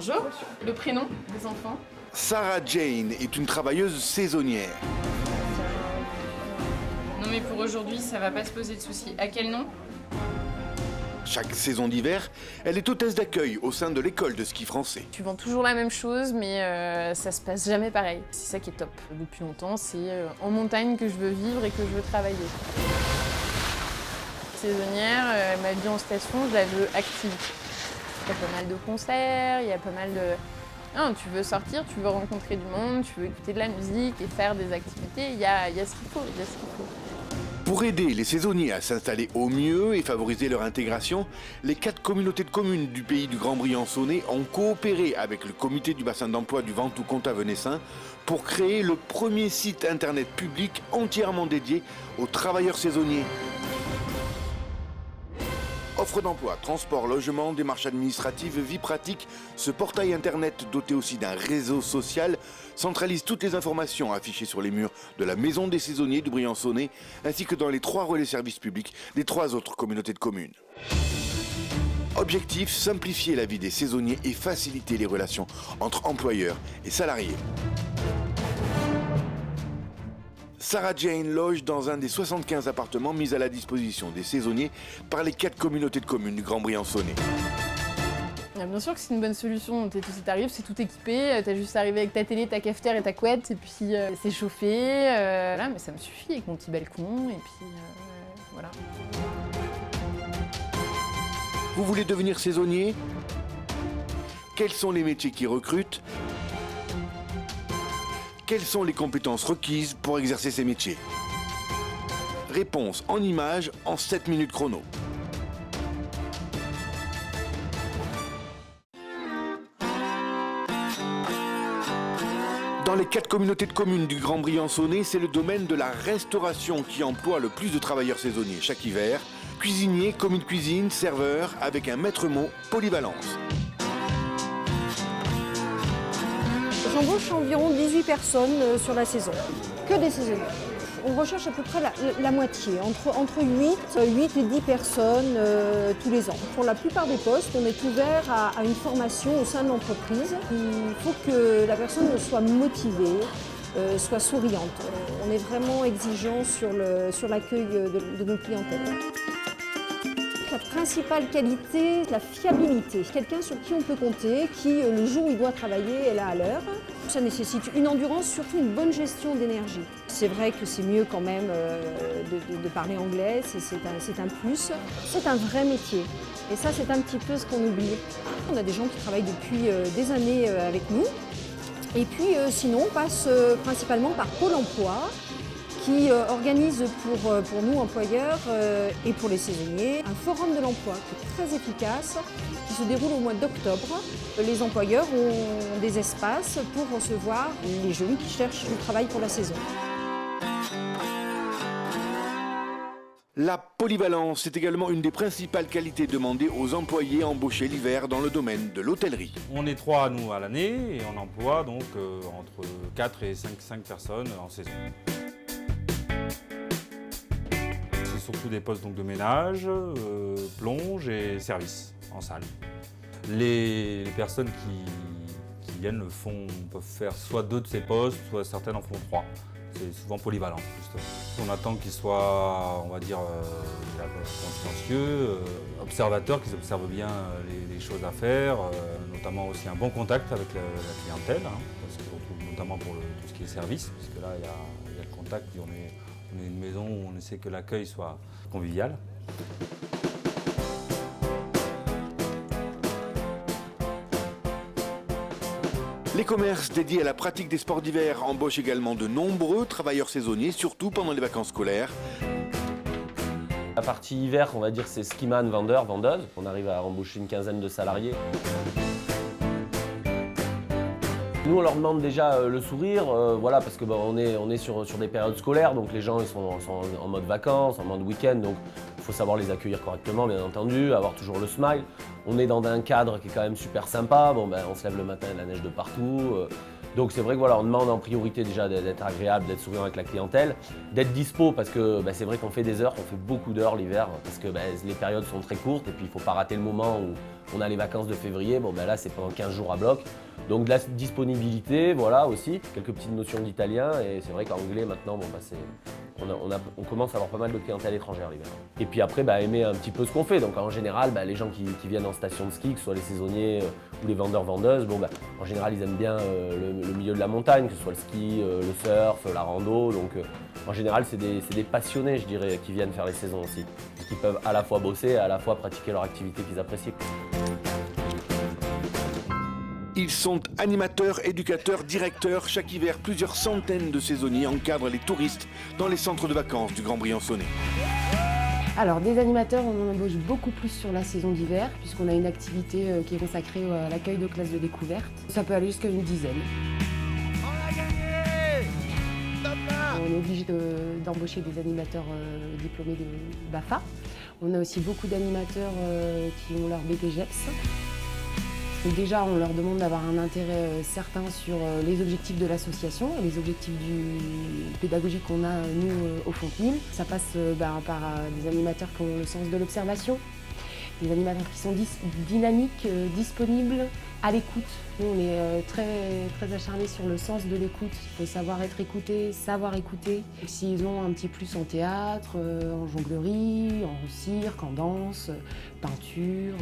Bonjour, le prénom des enfants? Sarah Jane est une travailleuse saisonnière. Non mais pour aujourd'hui, ça va pas se poser de soucis. À quel nom? Chaque saison d'hiver, elle est hôtesse d'accueil au sein de l'école de ski français. Tu vends toujours la même chose, mais ça se passe jamais pareil. C'est ça qui est top. Depuis longtemps, c'est en montagne que je veux vivre et que je veux travailler. Saisonnière, ma vie en station, je la veux active. Il y a pas mal de concerts, il y a pas mal de... Non, tu veux sortir, tu veux rencontrer du monde, tu veux écouter de la musique et faire des activités, il y a ce qu'il faut, il y a ce qu'il faut. Pour aider les saisonniers à s'installer au mieux et favoriser leur intégration, les 4 communautés de communes du pays du Grand Briançonnais ont coopéré avec le comité du bassin d'emploi du Ventoux-Comtat-Venessin pour créer le premier site internet public entièrement dédié aux travailleurs saisonniers. Offre d'emploi, transport, logement, démarches administratives, vie pratique, ce portail internet doté aussi d'un réseau social centralise toutes les informations affichées sur les murs de la Maison des saisonniers du Briançonnais ainsi que dans les 3 relais services publics des 3 autres communautés de communes. Objectif, simplifier la vie des saisonniers et faciliter les relations entre employeurs et salariés. Sarah Jane loge dans un des 75 appartements mis à la disposition des saisonniers par les 4 communautés de communes du Grand Briançonnais. Bien sûr que c'est une bonne solution. T'arrives, c'est tout équipé, t'as juste arrivé avec ta télé, ta cafetière et ta couette, et puis c'est chauffé. Voilà, mais ça me suffit avec mon petit balcon, et puis voilà. Vous voulez devenir saisonnier? Quels sont les métiers qui recrutent? Quelles sont les compétences requises pour exercer ces métiers? Réponse en images en 7 minutes chrono. Dans les 4 communautés de communes du Grand Briançonnais, c'est le domaine de la restauration qui emploie le plus de travailleurs saisonniers chaque hiver. Cuisiniers, commis de cuisine, serveurs, avec un maître mot, polyvalence. J'embauche environ 18 personnes sur la saison, que des saisonniers. On recherche à peu près la moitié, entre 8 et 10 personnes tous les ans. Pour la plupart des postes, on est ouvert à une formation au sein de l'entreprise. Il faut que la personne soit motivée, soit souriante. On est vraiment exigeant sur l'accueil de nos clientèles. La principale qualité, la fiabilité. Quelqu'un sur qui on peut compter, qui le jour où il doit travailler est là à l'heure. Ça nécessite une endurance, surtout une bonne gestion d'énergie. C'est vrai que c'est mieux quand même de parler anglais, c'est un plus. C'est un vrai métier et ça c'est un petit peu ce qu'on oublie. On a des gens qui travaillent depuis des années avec nous et puis sinon on passe principalement par Pôle emploi, qui organise pour nous employeurs et pour les saisonniers un forum de l'emploi qui est très efficace, qui se déroule au mois d'octobre. Les employeurs ont des espaces pour recevoir les jeunes qui cherchent du travail pour la saison. La polyvalence est également une des principales qualités demandées aux employés embauchés l'hiver dans le domaine de l'hôtellerie. On est 3 nous à l'année et on emploie donc entre 4 et 5 personnes en saison. Surtout des postes donc, de ménage, plonge et service en salle. Les personnes qui viennent peuvent faire soit 2 de ces postes, soit certaines en font 3. C'est souvent polyvalent, justement. On attend qu'ils soient, on va dire, consciencieux, observateurs, qu'ils observent bien les choses à faire, notamment aussi un bon contact avec la clientèle, parce qu'on trouve notamment pour tout ce qui est service, puisque là, il y a le contact, on est une maison où on essaie que l'accueil soit convivial. Les commerces dédiés à la pratique des sports d'hiver embauchent également de nombreux travailleurs saisonniers, surtout pendant les vacances scolaires. La partie hiver, on va dire, c'est skiman, vendeur, vendeuse. On arrive à embaucher une quinzaine de salariés. Nous, on leur demande déjà le sourire, voilà, parce que on est sur des périodes scolaires, donc les gens ils sont en mode vacances, en mode week-end, donc il faut savoir les accueillir correctement, bien entendu, avoir toujours le smile. On est dans un cadre qui est quand même super sympa, on se lève le matin, il y a la neige de partout, Donc c'est vrai que voilà, on demande en priorité déjà d'être agréable, d'être souriant avec la clientèle, d'être dispo parce que c'est vrai qu'on fait des heures, on fait beaucoup d'heures l'hiver parce que les périodes sont très courtes et puis il ne faut pas rater le moment où on a les vacances de février. Bon là c'est pendant 15 jours à bloc. Donc de la disponibilité, voilà aussi, quelques petites notions d'italien et c'est vrai qu'anglais maintenant, on commence à avoir pas mal de clientèle étrangère l'hiver. Et puis après, aimer un petit peu ce qu'on fait. Donc en général, les gens qui viennent en station de ski, que ce soit les saisonniers ou les vendeurs-vendeuses, en général ils aiment bien le milieu de la montagne, que ce soit le ski, le surf, la rando. Donc en général, c'est des passionnés, je dirais, qui viennent faire les saisons aussi. Qui peuvent à la fois bosser et à la fois pratiquer leur activité qu'ils apprécient. Ils sont animateurs, éducateurs, directeurs. Chaque hiver, plusieurs centaines de saisonniers encadrent les touristes dans les centres de vacances du Grand Briançonnais. Alors des animateurs, on en embauche beaucoup plus sur la saison d'hiver puisqu'on a une activité qui est consacrée à l'accueil de classes de découverte. Ça peut aller jusqu'à une dizaine. On est obligé d'embaucher des animateurs diplômés de BAFA. On a aussi beaucoup d'animateurs qui ont leur BPGEPS. Donc déjà, on leur demande d'avoir un intérêt certain sur les objectifs de l'association, les objectifs pédagogiques qu'on a, nous, au Fontenil. Ça passe par des animateurs qui ont le sens de l'observation, des animateurs qui sont dynamiques, disponibles, à l'écoute. Nous, on est très acharnés sur le sens de l'écoute. Il faut savoir être écouté, savoir écouter. S'ils ont un petit plus en théâtre, en jonglerie, en cirque, en danse, peinture.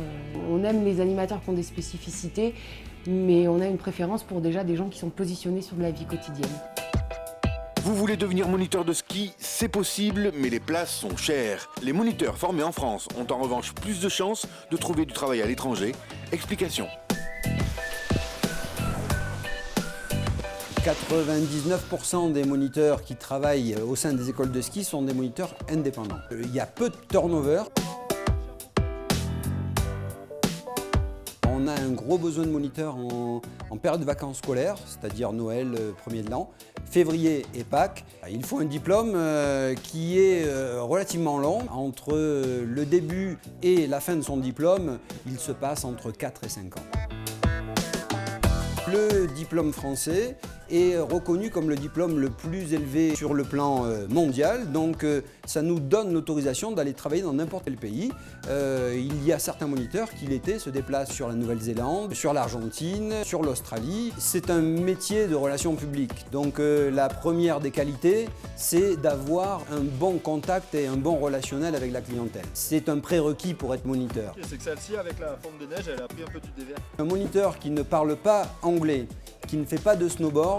On aime les animateurs qui ont des spécificités, mais on a une préférence pour déjà des gens qui sont positionnés sur de la vie quotidienne. Vous voulez devenir moniteur de ski? C'est possible, mais les places sont chères. Les moniteurs formés en France ont en revanche plus de chances de trouver du travail à l'étranger. Explication. 99% des moniteurs qui travaillent au sein des écoles de ski sont des moniteurs indépendants. Il y a peu de turnover. On a un gros besoin de moniteurs en période de vacances scolaires, c'est-à-dire Noël, premier de l'an, février et Pâques. Il faut un diplôme qui est relativement long. Entre le début et la fin de son diplôme, il se passe entre 4 et 5 ans. Le diplôme français est reconnu comme le diplôme le plus élevé sur le plan mondial, donc ça nous donne l'autorisation d'aller travailler dans n'importe quel pays. Il y a certains moniteurs qui l'été se déplacent sur la Nouvelle-Zélande, sur l'Argentine, sur l'Australie. C'est un métier de relations publiques, donc la première des qualités, c'est d'avoir un bon contact et un bon relationnel avec la clientèle. C'est un prérequis pour être moniteur. C'est que celle-ci, avec la fonte de neige, elle a pris un peu du dévers. Un moniteur qui ne parle pas anglais, qui ne fait pas de snowboard,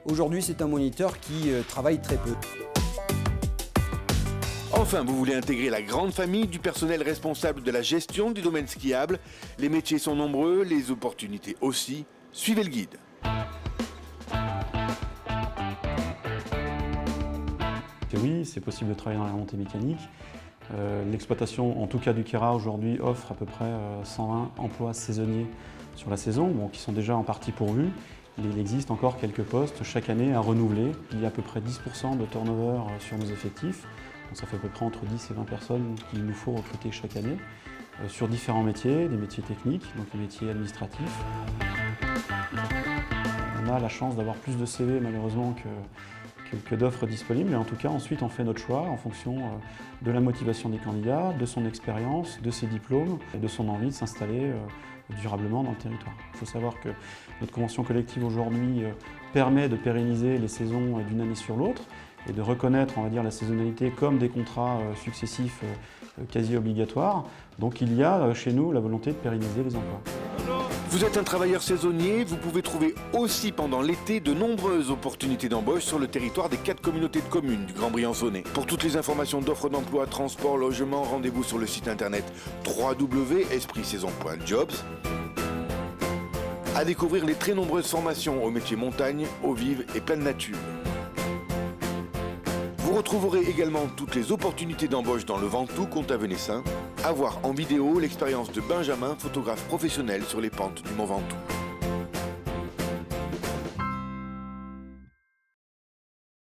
aujourd'hui c'est un moniteur qui travaille très peu. Enfin, vous voulez intégrer la grande famille du personnel responsable de la gestion du domaine skiable. Les métiers sont nombreux, les opportunités aussi. Suivez le guide. Oui, c'est possible de travailler dans la remontée mécanique. L'exploitation, en tout cas du Kera aujourd'hui, offre à peu près 120 emplois saisonniers sur la saison, qui sont déjà en partie pourvus. Il existe encore quelques postes chaque année à renouveler. Il y a à peu près 10% de turnover sur nos effectifs. Donc ça fait à peu près entre 10 et 20 personnes qu'il nous faut recruter chaque année sur différents métiers, des métiers techniques, donc les métiers administratifs. On a la chance d'avoir plus de CV malheureusement que d'offres disponibles, et en tout cas ensuite on fait notre choix en fonction de la motivation des candidats, de son expérience, de ses diplômes et de son envie de s'installer durablement dans le territoire. Il faut savoir que notre convention collective aujourd'hui permet de pérenniser les saisons d'une année sur l'autre et de reconnaître, on va dire, la saisonnalité comme des contrats successifs quasi obligatoires. Donc il y a chez nous la volonté de pérenniser les emplois. Vous êtes un travailleur saisonnier, vous pouvez trouver aussi pendant l'été de nombreuses opportunités d'embauche sur le territoire des 4 communautés de communes du Grand Briançonnais. Pour toutes les informations d'offres d'emploi, transport, logement, rendez-vous sur le site internet www.espritsaison.jobs. À découvrir les très nombreuses formations aux métiers montagne, eau vive et pleine nature. Vous retrouverez également toutes les opportunités d'embauche dans le Ventoux Contavenessin. À voir en vidéo l'expérience de Benjamin, photographe professionnel sur les pentes du Mont Ventoux.